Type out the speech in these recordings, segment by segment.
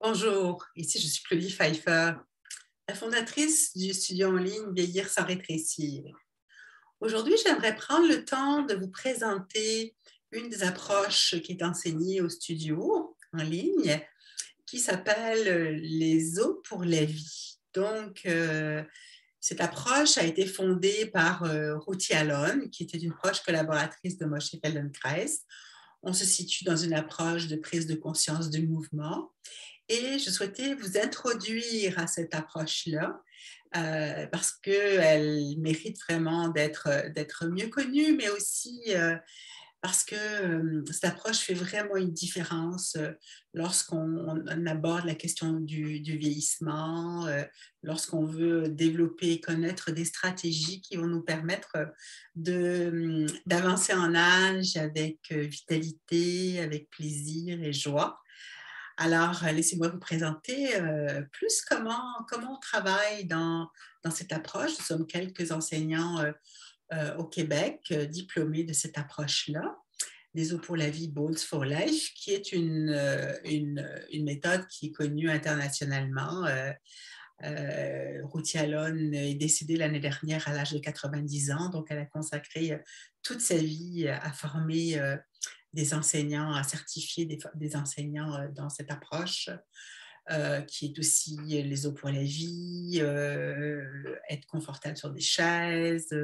Bonjour, ici je suis Claudie Pfeiffer, la fondatrice du studio en ligne Vieillir sans rétrécir. Aujourd'hui, j'aimerais prendre le temps de vous présenter une des approches qui est enseignée au studio en ligne, qui s'appelle les os pour la vie. Donc, cette approche a été fondée par Ruthie Alon, qui était une proche collaboratrice de Moshe Feldenkrais. On se situe dans une approche de prise de conscience du mouvement. Et je souhaitais vous introduire à cette approche-là parce qu'elle mérite vraiment d'être mieux connue, mais aussi parce que cette approche fait vraiment une différence lorsqu'on aborde la question du vieillissement, lorsqu'on veut développer et connaître des stratégies qui vont nous permettre d'avancer en âge avec vitalité, avec plaisir et joie. Alors, laissez-moi vous présenter plus comment on travaille dans cette approche. Nous sommes quelques enseignants au Québec diplômés de cette approche-là, des os pour la vie, Bones for Life, qui est une méthode qui est connue internationalement. Ruthie Alon est décédée l'année dernière à l'âge de 90 ans, donc elle a consacré toute sa vie à former des enseignants, à certifier des enseignants dans cette approche, qui est aussi les os pour la vie, être confortable sur des chaises,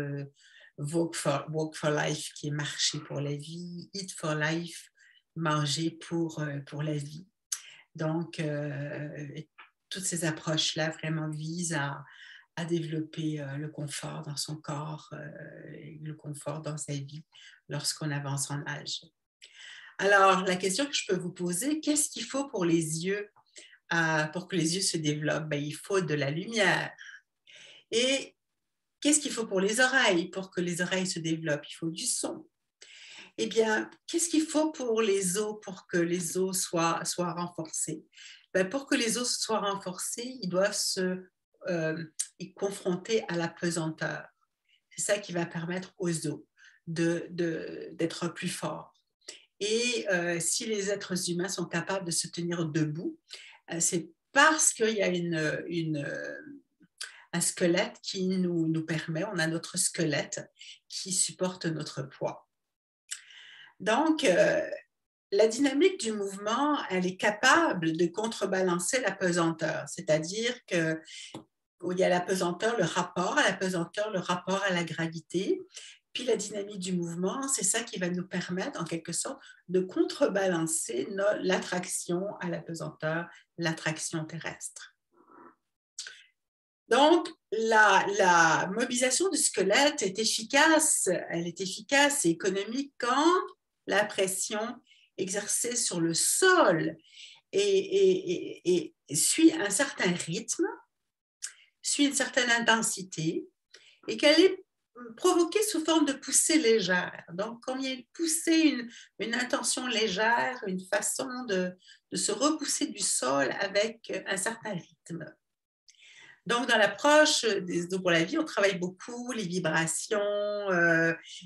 walk for life, qui est marcher pour la vie, eat for life, manger pour la vie. Donc, toutes ces approches-là vraiment visent à développer le confort dans son corps, et le confort dans sa vie lorsqu'on avance en âge. Alors, la question que je peux vous poser, qu'est-ce qu'il faut pour les yeux, pour que les yeux se développent? Il faut de la lumière. Et qu'est-ce qu'il faut pour les oreilles? Pour que les oreilles se développent, il faut du son. Eh bien, qu'est-ce qu'il faut pour les os, pour que les os soient renforcés? Pour que les os soient renforcés, ils doivent se confronter à la pesanteur. C'est ça qui va permettre aux os d'être plus forts. Et si les êtres humains sont capables de se tenir debout, c'est parce qu'il y a un squelette qui nous permet, on a notre squelette qui supporte notre poids. Donc, la dynamique du mouvement, elle est capable de contrebalancer la pesanteur, c'est-à-dire qu'il y a la pesanteur, le rapport à la pesanteur, le rapport à la gravité. Puis la dynamique du mouvement, c'est ça qui va nous permettre, en quelque sorte, de contrebalancer l'attraction à la pesanteur, l'attraction terrestre. Donc, la mobilisation du squelette est efficace, elle est efficace et économique quand la pression exercée sur le sol et suit un certain rythme, suit une certaine intensité et qu'elle est provoquée sous forme de poussée légère. Donc, quand il y a une poussée, une intention légère, une façon de se repousser du sol avec un certain rythme. Donc, dans l'approche des os pour la vie, on travaille beaucoup les vibrations,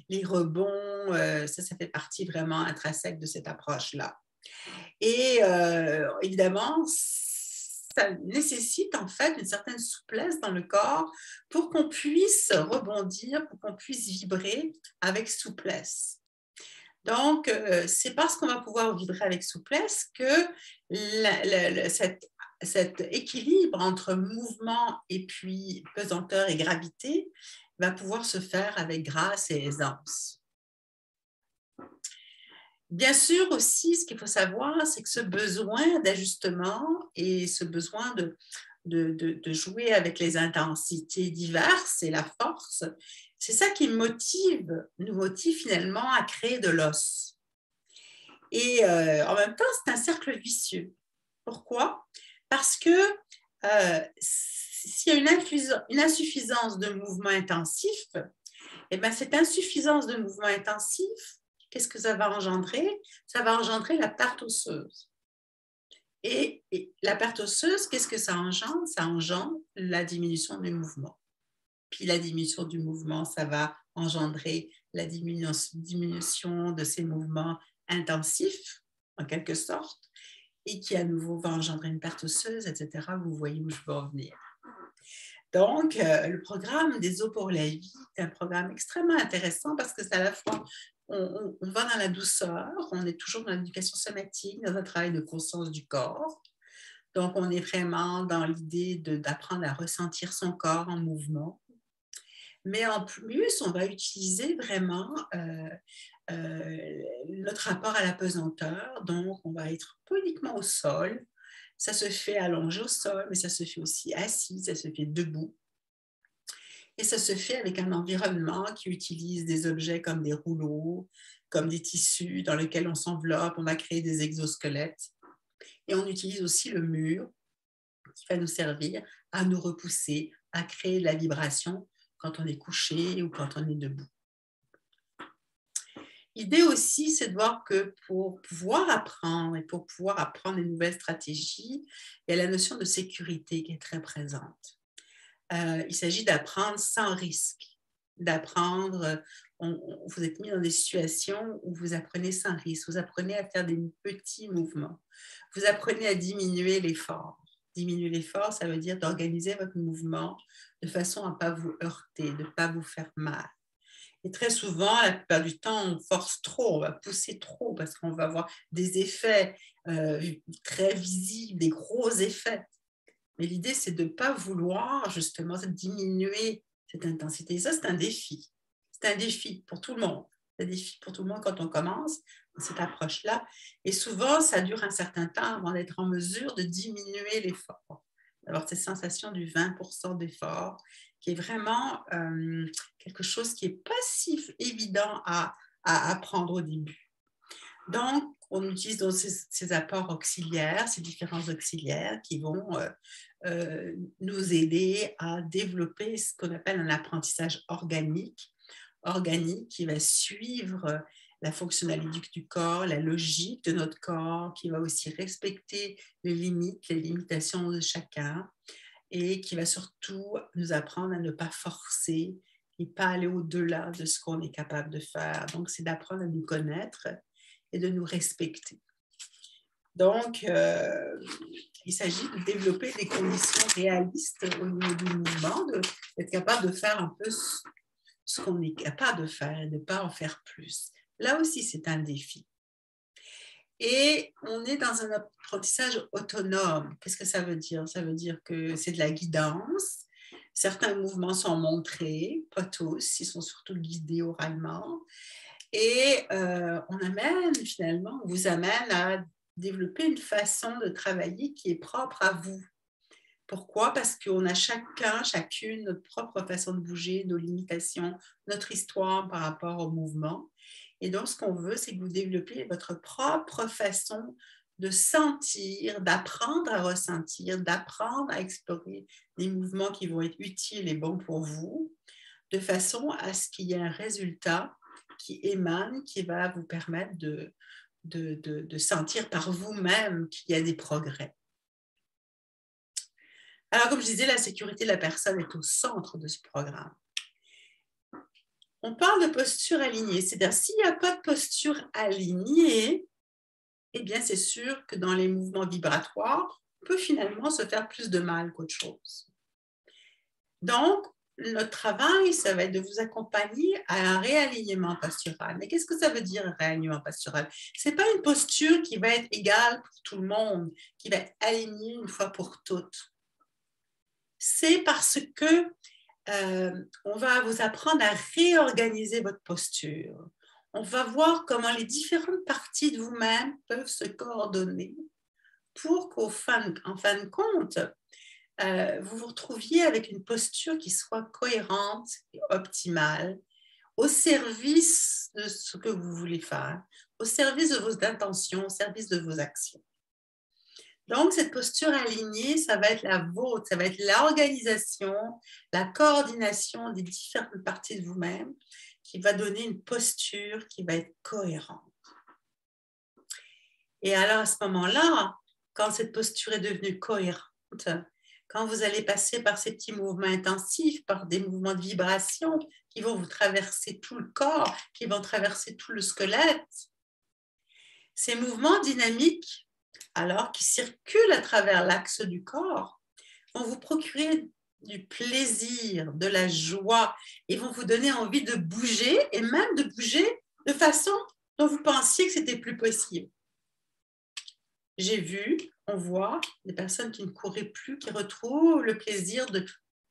les rebonds, ça fait partie vraiment intrinsèque de cette approche-là. Et évidemment, ça nécessite en fait une certaine souplesse dans le corps pour qu'on puisse rebondir, pour qu'on puisse vibrer avec souplesse. Donc, c'est parce qu'on va pouvoir vibrer avec souplesse que cet équilibre entre mouvement et puis pesanteur et gravité va pouvoir se faire avec grâce et aisance. Bien sûr aussi, ce qu'il faut savoir, c'est que ce besoin d'ajustement et ce besoin de jouer avec les intensités diverses et la force, c'est ça qui nous motive finalement à créer de l'os. Et en même temps, c'est un cercle vicieux. Pourquoi? Parce que s'il y a une insuffisance de mouvement intensif, eh bien, cette insuffisance de mouvement intensif, qu'est-ce que ça va engendrer? Ça va engendrer la perte osseuse. Et la perte osseuse, qu'est-ce que ça engendre? Ça engendre la diminution du mouvement. Puis la diminution du mouvement, ça va engendrer la diminution de ces mouvements intensifs, en quelque sorte. et qui à nouveau va engendrer une perte osseuse, etc. Vous voyez où je veux en venir. Donc, le programme des os pour la vie est un programme extrêmement intéressant parce que c'est à la fois, on va dans la douceur, on est toujours dans l'éducation somatique, dans un travail de conscience du corps. Donc, on est vraiment dans l'idée d'apprendre à ressentir son corps en mouvement. Mais en plus, on va utiliser vraiment notre rapport à la pesanteur. Donc, on va être pas uniquement au sol. Ça se fait allongé au sol, mais ça se fait aussi assis, ça se fait debout. Et ça se fait avec un environnement qui utilise des objets comme des rouleaux, comme des tissus dans lesquels on s'enveloppe. On va créer des exosquelettes. Et on utilise aussi le mur qui va nous servir à nous repousser, à créer de la vibration quand on est couché ou quand on est debout. L'idée aussi, c'est de voir que pour pouvoir apprendre et pour pouvoir apprendre des nouvelles stratégies, il y a la notion de sécurité qui est très présente. Il s'agit d'apprendre sans risque, d'apprendre, vous êtes mis dans des situations où vous apprenez sans risque, vous apprenez à faire des petits mouvements, vous apprenez à diminuer l'effort. Diminuer l'effort, ça veut dire d'organiser votre mouvement de façon à ne pas vous heurter, de ne pas vous faire mal. Et très souvent, la plupart du temps, on force trop, on va pousser trop parce qu'on va avoir des effets très visibles, des gros effets. Mais l'idée, c'est de ne pas vouloir justement diminuer cette intensité. Et ça, c'est un défi. C'est un défi pour tout le monde. C'est un défi pour tout le monde quand on commence dans cette approche-là. Et souvent, ça dure un certain temps avant d'être en mesure de diminuer l'effort. D'avoir cette sensation du 20% d'effort, qui est vraiment quelque chose qui n'est pas si évident à apprendre au début. Donc, on utilise donc ces apports auxiliaires, ces différents auxiliaires qui vont nous aider à développer ce qu'on appelle un apprentissage organique qui va suivre la fonctionnalité du corps, la logique de notre corps, qui va aussi respecter les limites, les limitations de chacun et qui va surtout nous apprendre à ne pas forcer et pas aller au-delà de ce qu'on est capable de faire. Donc, c'est d'apprendre à nous connaître et de nous respecter. Donc, il s'agit de développer des conditions réalistes au niveau du mouvement, d'être capable de faire un peu ce qu'on est capable de faire et de ne pas en faire plus. Là aussi, c'est un défi. Et on est dans un apprentissage autonome. Qu'est-ce que ça veut dire? Ça veut dire que c'est de la guidance. Certains mouvements sont montrés, pas tous, ils sont surtout guidés oralement. Et on vous amène à développer une façon de travailler qui est propre à vous. Pourquoi? Parce qu'on a chacune, notre propre façon de bouger, nos limitations, notre histoire par rapport au mouvement. Et donc, ce qu'on veut, c'est que vous développiez votre propre façon de sentir, d'apprendre à ressentir, d'apprendre à explorer des mouvements qui vont être utiles et bons pour vous, de façon à ce qu'il y ait un résultat qui émane, qui va vous permettre de sentir par vous-même qu'il y a des progrès. Alors, comme je disais, la sécurité de la personne est au centre de ce programme. On parle de posture alignée, c'est-à-dire s'il n'y a pas de posture alignée, eh bien, c'est sûr que dans les mouvements vibratoires, on peut finalement se faire plus de mal qu'autre chose. Donc, notre travail, ça va être de vous accompagner à un réalignement postural. Mais qu'est-ce que ça veut dire, un réalignement postural? Ce n'est pas une posture qui va être égale pour tout le monde, qui va être alignée une fois pour toutes. C'est parce que on va vous apprendre à réorganiser votre posture. On va voir comment les différentes parties de vous-même peuvent se coordonner pour qu'en fin de compte, vous vous retrouviez avec une posture qui soit cohérente et optimale, au service de ce que vous voulez faire, au service de vos intentions, au service de vos actions. Donc, cette posture alignée, ça va être la vôtre, ça va être l'organisation, la coordination des différentes parties de vous-même qui va donner une posture qui va être cohérente. Et alors, à ce moment-là, quand cette posture est devenue cohérente, quand vous allez passer par ces petits mouvements intensifs, par des mouvements de vibration qui vont vous traverser tout le corps, qui vont traverser tout le squelette, ces mouvements dynamiques alors qui circulent à travers l'axe du corps, vont vous procurer du plaisir, de la joie et vont vous donner envie de bouger et même de bouger de façon dont vous pensiez que c'était plus possible. J'ai vu, on voit des personnes qui ne couraient plus, qui retrouvent le plaisir de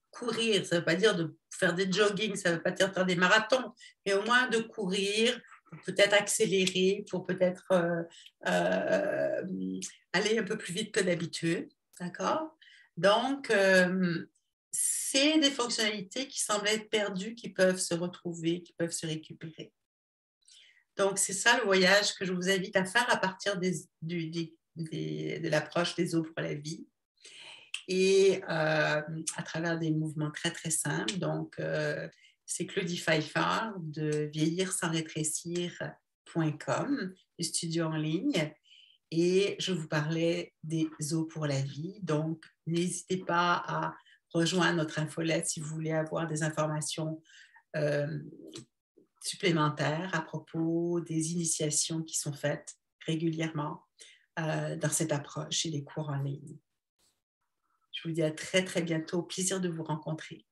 courir. Ça ne veut pas dire de faire des jogging, ça ne veut pas dire faire des marathons, mais au moins de courir, pour peut-être accélérer, pour peut-être aller un peu plus vite que d'habitude. D'accord? Donc, c'est des fonctionnalités qui semblent être perdues, qui peuvent se retrouver, qui peuvent se récupérer. Donc, c'est ça le voyage que je vous invite à faire à partir de l'approche des eaux pour la vie et à travers des mouvements très, très simples. Donc, c'est Claudie Pfeiffer de vieillir sans rétrécir.com, du studio en ligne. Et je vous parlais des eaux pour la vie. Donc, n'hésitez pas à rejoindre notre infolette si vous voulez avoir des informations supplémentaires à propos des initiations qui sont faites régulièrement dans cette approche et des cours en ligne. Je vous dis à très, très bientôt. Au plaisir de vous rencontrer.